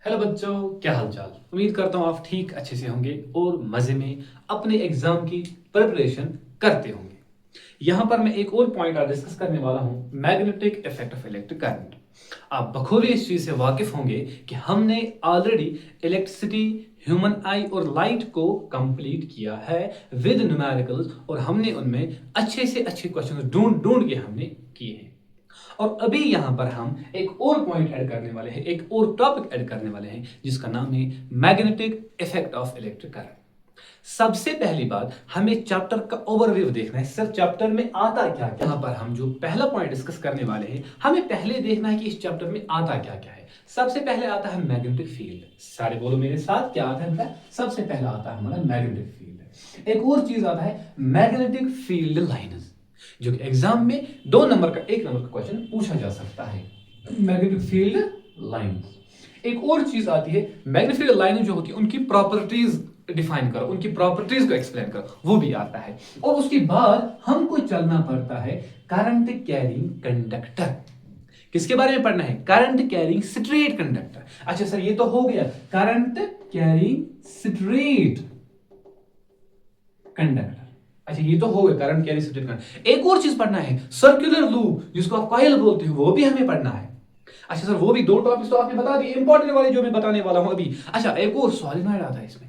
Hello बच्चों, क्या हाल चाल। उम्मीद करता हूँ आप ठीक अच्छे से होंगे और मजे में अपने एग्जाम की प्रिपरेशन करते होंगे। यहाँ पर मैं एक और पॉइंट आज डिस्कस करने वाला हूँ, magnetic effect of electric current. आप बखूबी इस चीज से वाकिफ होंगे कि हमने ऑलरेडी इलेक्ट्रिसिटी, ह्यूमन आई और लाइट को कंप्लीट किया है विद न्यूमेरिकल्स, और हमने उनमें अच्छे से अच्छे क्वेश्चन ढूंढ ढूंढ के हमने किए हैं। और अभी यहां पर हम एक और पॉइंट ऐड करने वाले हैं, एक और टॉपिक ऐड करने वाले हैं जिसका नाम है magnetic effect of electric current. सबसे पहली बात, हमें चैप्टर का ओवरव्यू देखना है। सर चैप्टर में आता क्या क्या। यहाँ पर हम जो पहला पॉइंट डिस्कस करने वाले हैं, हमें पहले देखना है कि इस चैप्टर में आता क्या क्या है। सबसे पहले आता है मैग्नेटिक फील्ड। सारे बोलो मेरे साथ, क्या आता है। सबसे पहला आता है हमारा मैग्नेटिक फील्ड। एक और चीज आता है मैग्नेटिक फील्ड लाइन्स, जो कि एग्जाम में 1 नंबर का क्वेश्चन पूछा जा सकता है। Magnetic field lines. एक और चीज आती है मैग्नेटिक फील्ड लाइन जो होती है उनकी प्रॉपर्टीज डिफाइन करो, उनकी प्रॉपर्टीज को एक्सप्लेन करो, वो भी आता है। और उसके बाद हमको चलना पड़ता है करंट कैरिंग कंडक्टर। किसके बारे में पढ़ना है? Current carrying straight conductor. अच्छा सर ये तो हो गया करंट कैरिंग स्ट्रेट कंडक्टर। अच्छा ये तो हो गया करंट कैरिंग स्ट्रेट कंडक्टर। एक और चीज पढ़ना है सर्कुलर लूप, जिसको आप कॉइल बोलते हो, वो भी हमें पढ़ना है। अच्छा सर वो भी 2 टॉपिक्स तो आपने बता दिए, इंपॉर्टेंट वाले जो मैं बताने वाला हूं अभी। अच्छा एक और सॉलिनॉइड आता है इसमें।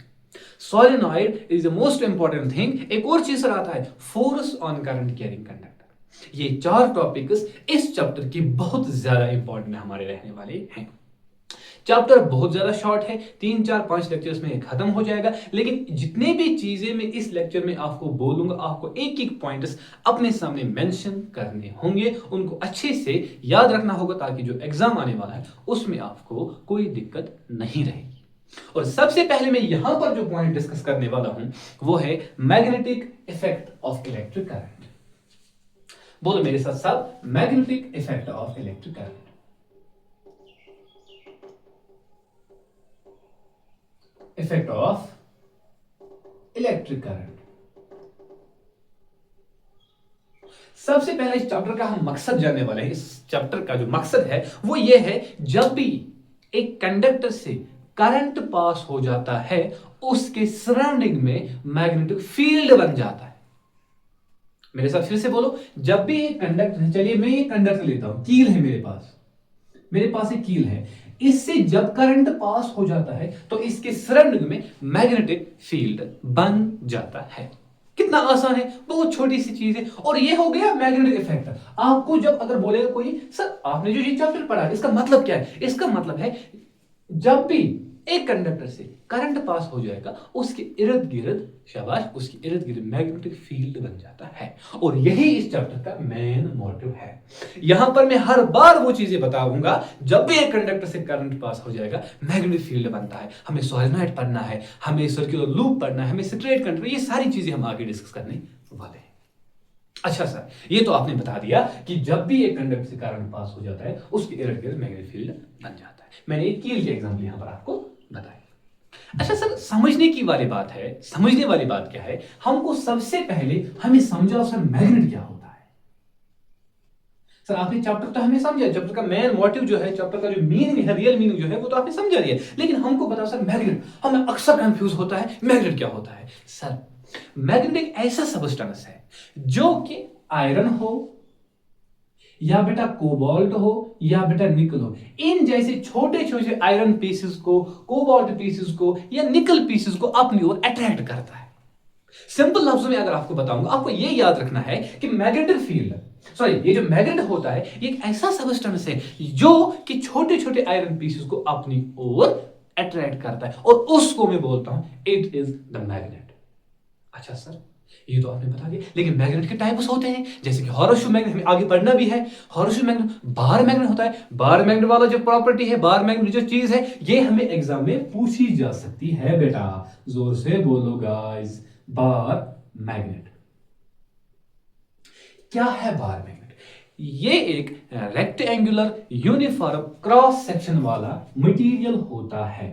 Solenoid is the most important thing. एक और चीज सर आता है force on current carrying conductor. ये 4 टॉपिक्स इस चैप्टर की बहुत ज्यादा इंपॉर्टेंट हमारे रहने वाले हैं। चैप्टर बहुत ज्यादा शॉर्ट है, 3 4 5 लेक्चर्स में खत्म हो जाएगा। लेकिन जितने भी चीजें मैं इस लेक्चर में आपको बोलूंगा, आपको एक एक पॉइंट्स अपने सामने मेंशन करने होंगे, उनको अच्छे से याद रखना होगा ताकि जो एग्जाम आने वाला है उसमें आपको कोई दिक्कत नहीं रहेगी। और सबसे पहले मैं यहां पर जो पॉइंट डिस्कस करने वाला हूं वो है magnetic effect of electric current. बोलो मेरे साथ साथ, magnetic effect of electric current. Effect of electric current. सबसे पहले इस चैप्टर का हम मकसद जानने वाले हैं। इस चैप्टर का जो मकसद है वो ये है, जब भी एक कंडक्टर से करंट पास हो जाता है उसके सराउंडिंग में मैग्नेटिक फील्ड बन जाता है। मेरे साथ फिर से बोलो, जब भी एक कंडक्टर, चलिए मैं एक कंडक्टर लेता हूं, कील है मेरे पास एक कील है, इससे जब करंट पास हो जाता है तो इसके सराउंडिंग में मैग्नेटिक फील्ड बन जाता है। कितना आसान है, बहुत छोटी सी चीज है। और ये हो गया मैग्नेटिक इफेक्ट। आपको जब अगर बोलेगा कोई, सर आपने जो ये चैप्टर पढ़ा इसका मतलब क्या है? इसका मतलब है जब भी एक कंडक्टर से करंट पास हो जाएगा उसके इर्द गिर्द, शाबाश, उसके इर्द गिर्द मैग्नेटिक फील्ड बन जाता है। और यही इस चैप्टर का मेन मोटिव है। यहां पर मैं हर बार वो चीजें बताऊंगा, जब भी एक कंडक्टर से करंट पास हो जाएगा मैग्नेटिक फील्ड बनता है। हमें सॉलिनॉइड पढ़ना है, हमें सर्कुलर लूप पढ़ना है, हमें स्ट्रेट कंडक्टर, ये सारी चीजें हम आगे डिस्कस करने वाले हैं। अच्छा सर ये तो आपने बता दिया कि जब भी एक कंडक्टर से करंट पास हो जाता है उसके इर्द गिर्द मैग्नेटिक फील्ड बन जाता है। मैंने एक कील के एग्जांपल यहां पर आपको बताया। अच्छा सर समझने वाली बात क्या है, हमको सबसे पहले हमें समझाओ सर मैग्नेट क्या होता है। सर आपने चैप्टर तो हमें समझा, चैप्टर का मेन मोटिव जो है, चैप्टर का जो मीनिंग है, रियल मीनिंग जो है वो तो आपने समझा लिया, लेकिन हमको बताओ सर मैग्नेट। हमें अक्सर कंफ्यूज होता है मैग्नेट क्या होता है। सर मैग्नेट एक ऐसा सबस्टेंस है जो कि आयरन हो या बेटा कोबाल्ट हो या बेटा निकल हो, इन जैसे छोटे छोटे आयरन पीसेस को, कोबाल्ट पीसेस को या निकल पीसेस को अपनी ओर अट्रैक्ट करता है। सिंपल लफ्जों में अगर आपको बताऊंगा, आपको यह याद रखना है कि मैग्नेटिक फील्ड, सॉरी ये जो मैग्नेट होता है ये एक ऐसा सबस्टेंस है जो कि छोटे छोटे आयरन पीसेस को अपनी ओर अट्रैक्ट करता है, और उसको मैं बोलता हूं इट इज द मैग्नेट। अच्छा सर ये तो आपने बता दिया, लेकिन मैग्नेट के टाइप्स होते हैं, जैसे कि हॉरोशू मैग्नेट, हमें आगे पढ़ना भी है। हॉरोशू मैग्नेट, बार मैग्नेट होता है। बार मैग्नेट वाला जो प्रॉपर्टी है, बार मैग्नेट जो चीज है, ये हमें एग्जाम में पूछी जा सकती है बेटा। जोर से बोलो गाइस, बार मैग्नेट क्या है? बार मैग्नेट ये एक रेक्टेंगुलर यूनिफॉर्म क्रॉस सेक्शन वाला मटेरियल होता है।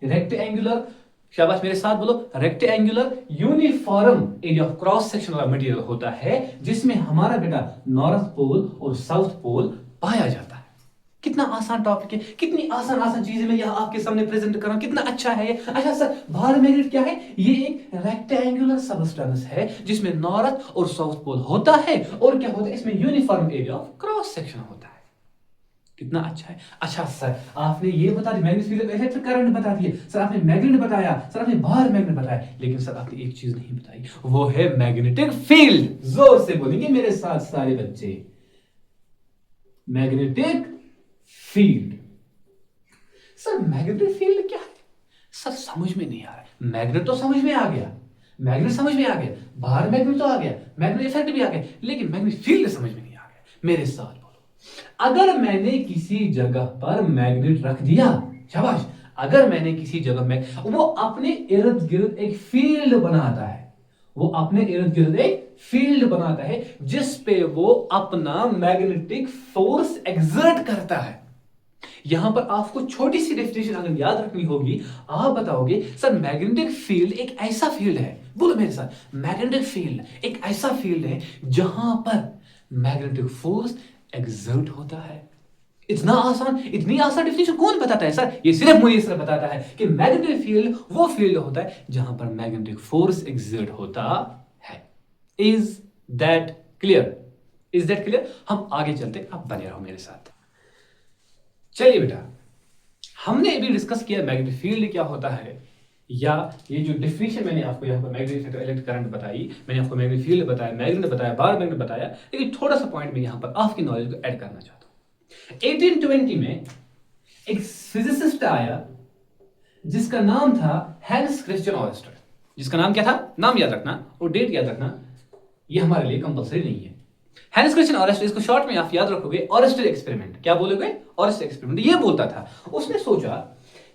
रेक्टेंगुलर, शाबाश मेरे साथ बोलो, rectangular uniform area of cross section वाला मटेरियल होता है जिसमें हमारा बेटा नॉर्थ पोल और साउथ पोल पाया जाता है। कितना आसान टॉपिक है, कितनी आसान आसान चीजें मैं यहाँ आपके सामने प्रेजेंट कर रहा हूँ, कितना अच्छा है ये। अच्छा सर, बार मैग्नेट क्या है? ये एक रेक्टेंगुलर सबस्टेंस है जिसमें नॉर्थ और साउथ पोल होता है, और क्या होता है इसमें? Uniform area of cross section होता है। कितना अच्छा है। अच्छा सर, आपने ये बता दिया मैग्नेटिक फील्ड, इलेक्ट्रिक करंट बता दिए सर, आपने मैग्नेट बताया सर, आपने बार मैग्नेट बताया, लेकिन सर आपने एक चीज नहीं बताई, वो है मैग्नेटिक फील्ड। जोर से बोलेंगे मेरे साथ सारे बच्चे, magnetic field. Sir magnetic field क्या है? सर समझ में नहीं आ रहा है। मैग्नेट तो समझ में आ गया, मैग्नेट समझ में आ गया, बाहर मैग्नेट तो आ गया, मैग्नेट इफेक्ट भी आ गया, लेकिन मैग्नेटिक फील्ड समझ में नहीं आ गया। मेरे साथ बोलो, अगर मैंने किसी जगह पर मैग्नेट रख दिया, शाबाश, अगर मैंने किसी जगह में, वो अपने इर्द गिर्द एक फील्ड बनाता है, वो अपने इर्द गिर्द एक फील्ड बनाता है जिस पे वो अपना मैग्नेटिक फोर्स एक्सर्ट करता है। यहां पर आपको छोटी सी डेफिनेशन अगर याद रखनी होगी, आप बताओगे सर मैग्नेटिक फील्ड एक ऐसा फील्ड है, बोलो मेरे साथ, मैग्नेटिक फील्ड एक ऐसा फील्ड है जहां पर मैग्नेटिक फोर्स एक्सर्ट होता है। इतना आसान, इतनी आसान डेफिनेशन कौन बताता है सर? ये सिर्फ मुझे सर बताता है कि मैग्नेटिक फील्ड वो फील्ड होता है जहां पर मैग्नेटिक फोर्स एक्सर्ट होता है। Is that clear? Is that clear? हम आगे चलते, आप बने रहो मेरे साथ। चलिए बेटा, हमने अभी डिस्कस किया मैग्नेटिक फील्ड क्या होता है, या ये जो डिफिनेशन मैंने आपको यहाँ पर मैग्नेटिक इलेक्ट्रिक करंट बताई, मैंने आपको मैग्नेटिक फील्ड बताया, मैग्नेट बताया, बार मैग्नेट बताया, लेकिन थोड़ा सा पॉइंट में यहाँ पर आपकी नॉलेज को ऐड करना चाहता हूँ। 1820 में एक फिजिसिस्ट आया जिसका नाम था हैंस क्रिश्चियन ऑयस्टर। जिसका नाम क्या था? नाम याद रखना और डेट याद रखना, ये हमारे लिए कंपल्सरी नहीं है। हैंस क्रिश्चियन ऑयस्टर, इसको शॉर्ट में आप याद रखोगे ऑयस्टर एक्सपेरिमेंट। क्या बोलोगे? Oyster experiment. ये बोलता था, उसने सोचा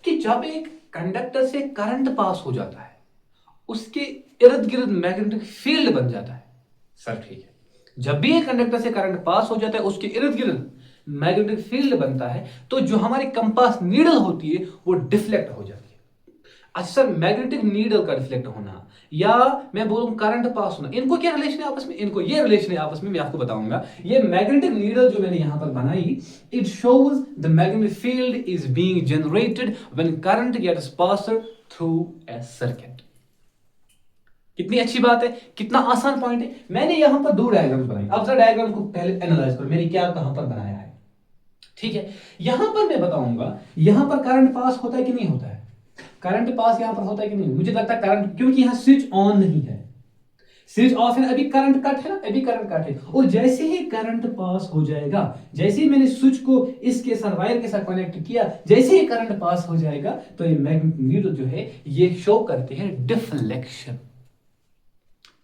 कि जब एक कंडक्टर से करंट पास हो जाता है, उसके इर्द गिर्द मैग्नेटिक फील्ड बन जाता है। सर ठीक है, जब भी एक कंडक्टर से करंट पास हो जाता है, उसके इर्द गिर्द मैग्नेटिक फील्ड बनता है, तो जो हमारी कंपास नीडल होती है वो डिफ्लेक्ट हो जाती है। अच्छा सर, मैग्नेटिक नीडल का डिफ्लेक्ट होना या मैं बोलूं करंट पास होना, इनको क्या रिलेशन है आपस में? इनको ये रिलेशन है आपस में, मैं आपको बताऊंगा। ये मैग्नेटिक नीडल जो मैंने यहां पर बनाई, it shows the magnetic field is being generated when current gets passed through a circuit. कितनी अच्छी बात है, कितना आसान पॉइंट है। मैंने यहां पर दो डायग्राम्स बनाए, आप जरा डायग्राम को पहले एनालाइज करो, मैंने क्या कहां पर बनाया है। ठीक है, यहां पर मैं बताऊंगा यहां पर करंट पास होता है कि नहीं होता है, करंट पास यहां पर होता है कि नहीं। मुझे लगता है करंट, क्योंकि यहां स्विच ऑन नहीं है, स्विच ऑफ है, अभी करंट कट है ना, अभी करंट कट है। और जैसे ही करंट पास हो जाएगा, जैसे ही मैंने स्विच को इसके साथ वायर के साथ कनेक्ट किया, जैसे ही करंट पास हो जाएगा, तो ये मैग्नेटिक नीडल जो है ये शो करती है डिफ्लेक्शन।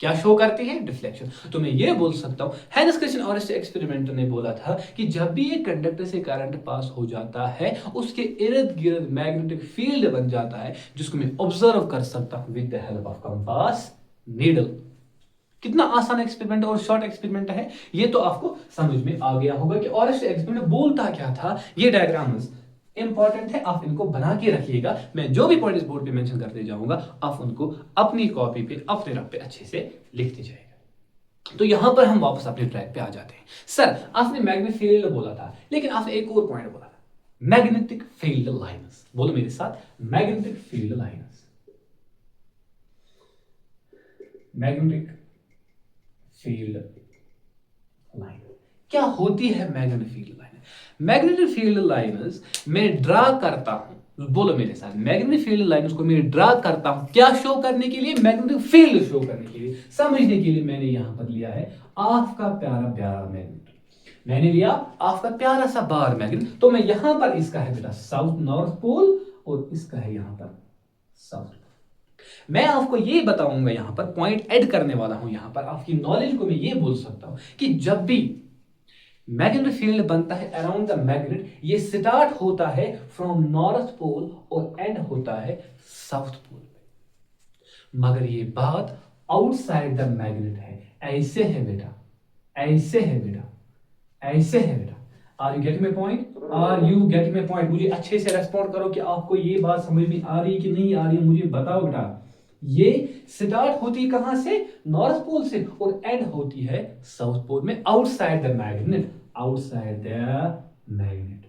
क्या शो करती है? डिफ्लेक्शन। तो मैं ये बोल सकता हूं, हैंस क्रिश्चियन ऑयस्टर एक्सपेरिमेंटर ने बोला था कि जब भी एक कंडक्टर से करंट पास हो जाता है, उसके इर्द गिर्द मैग्नेटिक फील्ड बन जाता है, जिसको मैं ऑब्जर्व कर सकता हूं with the help of compass needle. कितना आसान एक्सपेरिमेंट और शॉर्ट एक्सपेरिमेंट है, ये तो आपको समझ में आ गया होगा कि ऑयस्टर एक्सपेरिमेंट बोलता क्या था। ये डायग्राम्स इंपॉर्टेंट है, आप इनको बना के रखिएगा। मैं जो भी पॉइंट इस बोर्ड पे मेंशन करते जाऊंगा, आप उनको अपनी कॉपी पे, अपने रफ पे अच्छे से लिखते जाइएगा। तो यहां पर हम वापस अपने ट्रैक पे आ जाते हैं। सर आपने मैग्नेटिक फील्ड बोला था, लेकिन आपने एक और पॉइंट बोला था, मैग्नेटिक फील्ड लाइन्स। बोलो मेरे साथ, magnetic field lines. Magnetic field line क्या होती है? Magnetic field line, magnetic field lines मैं ड्रा करता हूं, बोलो मेरे साथ, मैग्नेटिक फील्ड लाइन्स को मैं ड्रा करता हूं क्या शो करने के लिए? मैग्नेटिक फील्ड शो करने के लिए। समझने के लिए मैंने यहां पर लिया है आपका प्यारा प्यारा मैग्नेट, मैंने लिया आपका प्यारा सा बार मैग्नेट। तो मैं यहां पर, इसका है बेटा साउथ नॉर्थ पोल और इसका है यहां पर साउथ। मैं आपको ये बताऊंगा, यहां पर पॉइंट ऐड करने वाला हूं, यहां पर आपकी नॉलेज को मैं ये बोल सकता हूं कि जब भी मैग्नेटिक फील्ड बनता है अराउंड द मैग्नेट, ये स्टार्ट होता है फ्रॉम नॉर्थ पोल और एंड होता है साउथ पोल पे। मगर ये बात आउटसाइड द मैग्नेट है, ऐसे है बेटा, ऐसे है बेटा, ऐसे है बेटा। Are you get my point? Are you get my point? मुझे अच्छे से रेस्पॉन्ड करो कि आपको ये बात समझ में आ रही है कि नहीं आ रही है, मुझे बताओ बेटा। ये स्टार्ट होती है कहां से? नॉर्थ पोल से, और एंड होती है साउथ पोल में, outside the magnet, outside the magnet.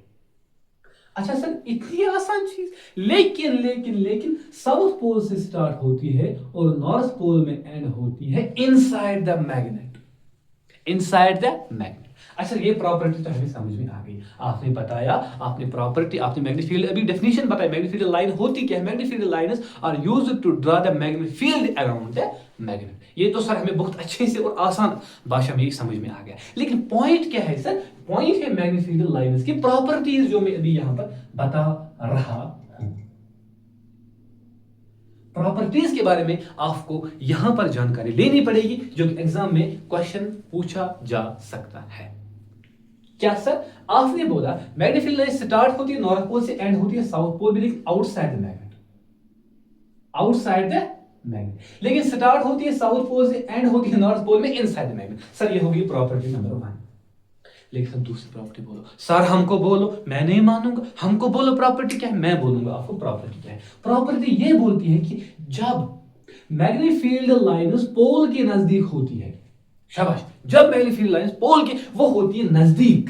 अच्छा सर इतनी आसान चीज, लेकिन लेकिन लेकिन साउथ पोल से स्टार्ट होती है और नॉर्थ पोल में एंड होती है inside the magnet, inside the magnet. अच्छा ये प्रॉपर्टी तो हमें समझ में आ गई, आपने बताया, आपने प्रॉपर्टी, आपने मैग्नेटिक फील्ड अभी डेफिनेशन बताई, मैग्नेटिक फील्ड लाइन होती क्या है, magnetic field lines are used to draw the magnetic field around the magnet. ये तो सर हमें बहुत अच्छे से और आसान भाषा में समझ में आ गया, लेकिन पॉइंट क्या है सर, पॉइंट है मैग्नेटिक फील्ड लाइन्स की प्रॉपर्टीज जो मैं अभी यहां पर बता रहा हूं। प्रॉपर्टीज के बारे में आपको यहां पर जानकारी लेनी पड़ेगी जो कि एग्जाम में क्वेश्चन पूछा जा सकता है। क्या सर आपने बोला मैग्नेटिक फील्ड लाइन स्टार्ट होती है नॉर्थ पोल से एंड होती है साउथ पोल में, लेकिन outside the magnet, outside the magnet, लेकिन स्टार्ट होती है साउथ पोल से एंड होती है नॉर्थ पोल में इनसाइड द मैग्नेट। सर ये होगी प्रॉपर्टी नंबर 1। लेकिन सर दूसरी प्रॉपर्टी बोलो, सर हमको बोलो, मैं नहीं मानूंगा, हमको बोलो प्रॉपर्टी क्या है, मैं बोलूंगा आपको प्रॉपर्टी क्या है। प्रॉपर्टी ये बोलती है कि जब मैग्नेटिक फील्ड लाइन्स पोल के नजदीक होती है, शाबाश, जब मैग्नेटिक फील्ड लाइन्स पोल के वो होती है नजदीक,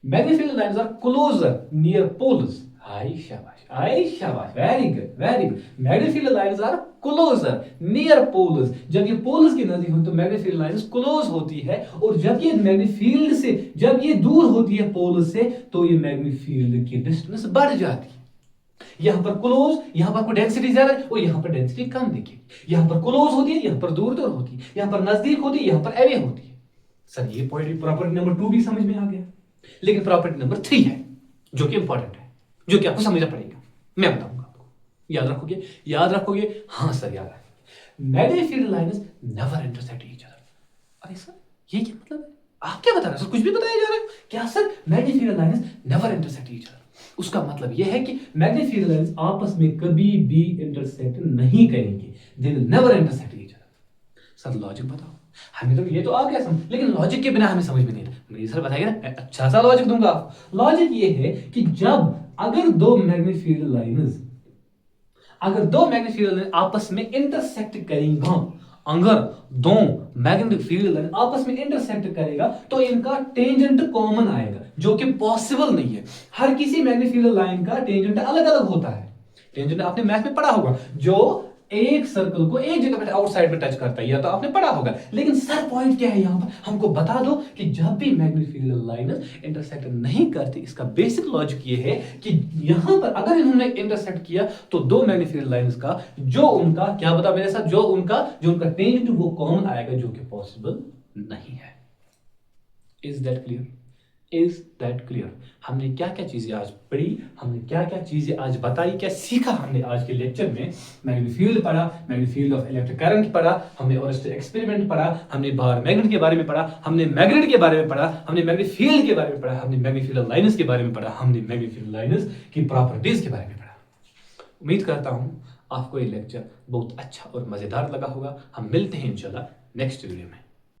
magnetic field lines are closer near poles, आई शाबाश, very good very good, magnetic field lines are closer near poles, जब ये पोल्स के नजदीक होती है तो मैग्नेटिक फील्ड लाइन्स क्लोज होती है, और जब ये मैग्नेटिक फील्ड से जब ये दूर होती है पोल से तो ये मैग्नेटिक फील्ड की डिस्टेंस बढ़ जाती है। यहां पर क्लोज, यहां पर कोई डेंसिटी ज्यादा है और यहां पर डेंसिटी कम दिखेगी, यहां पर क्लोज होती है, यहां पर दूर दूर होती है, यहां पर नजदीक होती है, यहां पर अवे होती है। सर ये पॉइंट प्रॉपर्टी नंबर 2 भी समझ में आ गया, लेकिन प्रॉपर्टी नंबर 3 है जो कि इंपॉर्टेंट है, जो कि आपको समझना पड़ेगा, मैं बताऊंगा आपको। याद रखोगे, याद रखोगे, हाँ सर याद रखोगे। Magnetic field lines never intersect each other. अरे सर ये क्या मतलब है, आप क्या बता रहे हैं सर, कुछ भी बताया जा रहा है क्या sir, magnetic field lines never intersect each other. उसका मतलब यह है कि मैग्नेटिक फील्ड लाइन्स आपस में कभी भी इंटरसेक्ट नहीं करेंगे, they will never intersect each other. Sir logic बताओ, हमें तो ये तो आ गया समझ, लेकिन लॉजिक के बिना हमें समझ में नहीं आता। मेरी सर बताइए ना, अच्छा सा लॉजिक दूंगा आपको। लॉजिक ये है कि जब अगर दो मैग्नेटिक फील्ड लाइन्स, अगर दो मैग्नेटिक फील्ड लाइन आपस में इंटरसेक्ट करेंगे, अगर दो मैग्नेटिक फील्ड लाइन आपस में इंटरसेक्ट करेगा तो इनका टेंजेंट कॉमन आएगा, जो कि पॉसिबल नहीं है। हर किसी मैग्नेटिक फील्ड लाइन का टेंजेंट अलग अलग होता है। टेंजेंट आपने मैथ में पढ़ा होगा, जो एक सर्कल को एक जगह पे आउटसाइड में टच करता है, या तो आपने पढ़ा होगा। लेकिन सर पॉइंट क्या है यहां पर, हमको बता दो कि जब भी मैग्नेटिक फील्ड लाइन्स इंटरसेक्ट नहीं करती, इसका बेसिक लॉजिक ये है कि यहां पर अगर इन्होंने इंटरसेक्ट किया तो दो मैग्नेटिक फील्ड लाइन्स का जो उनका, क्या बता मेरे साथ, जो उनका टेंजेंट वो कॉमन आएगा, जो कि पॉसिबल नहीं है। Is that clear, is that clear. हमने क्या क्या चीजें आज पढ़ी, हमने क्या क्या चीजें आज बताई, क्या सीखा हमने आज के लेक्चर में। मैग्नेटिक फील्ड पढ़ा, magnetic field of electric current पढ़ा, हमने ओरेस्टर एक्सपेरिमेंट पढ़ा, हमने बाहर मैग्नेट के बारे में पढ़ा, हमने मैग्नेट के बारे में पढ़ा, हमने मैग्नेटिक फील्ड के बारे में पढ़ा, हमने मैग्नेटिक फील्ड लाइन्स के बारे में पढ़ा, हमने मैग्नेटिक फील्ड लाइन्स की प्रॉपर्टीज के बारे में पढ़ा। उम्मीद करता हूं आपको ये लेक्चर बहुत अच्छा और मजेदार लगा होगा। हम मिलते हैं इंशाल्लाह नेक्स्ट वीडियो में।